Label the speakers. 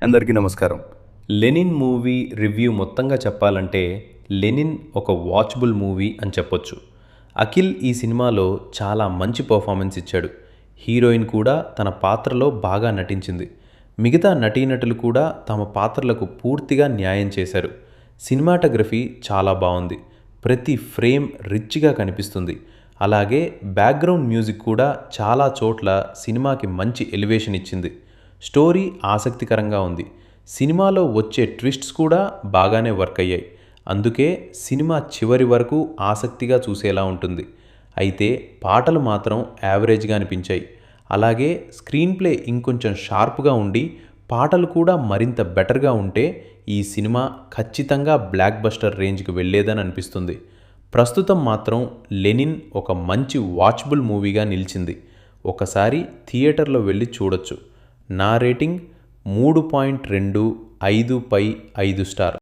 Speaker 1: అందరికీ నమస్కారం. 'Lenin' movie review మొత్తంగా చెప్పాలంటే 'లెనిన్' ఒక వాచబుల్ మూవీ అని చెప్పొచ్చు. అఖిల్ ఈ సినిమాలో చాలా మంచి పర్ఫార్మెన్స్ ఇచ్చాడు. హీరోయిన్ కూడా తన పాత్రలో బాగా నటించింది. మిగతా నటీనటులు కూడా తమ పాత్రలకు పూర్తిగా న్యాయం చేశారు. సినిమాటోగ్రఫీ చాలా బాగుంది. ప్రతి ఫ్రేమ్ రిచ్గా కనిపిస్తుంది. అలాగే బ్యాక్గ్రౌండ్ మ్యూజిక్ కూడా చాలా చోట్ల సినిమాకి మంచి ఎలివేషన్ ఇచ్చింది. స్టోరీ ఆసక్తికరంగా ఉంది. సినిమాలో వచ్చే ట్విస్ట్స్ కూడా బాగానే వర్క్ అయ్యాయి. అందుకే సినిమా చివరి వరకు ఆసక్తిగా చూసేలా ఉంటుంది. అయితే పాటలు మాత్రం యావరేజ్గా అనిపించాయి. అలాగే స్క్రీన్ ప్లే ఇంకొంచెం షార్ప్గా ఉండి పాటలు కూడా మరింత బెటర్గా ఉంటే ఈ సినిమా ఖచ్చితంగా బ్లాక్ బస్టర్ రేంజ్కి వెళ్ళేదని అనిపిస్తుంది. ప్రస్తుతం మాత్రం 'లెనిన్' ఒక మంచి వాచబుల్ మూవీగా నిలిచింది. ఒకసారి థియేటర్లో వెళ్ళి చూడొచ్చు. నా రేటింగ్ 3.25/5 స్టార్.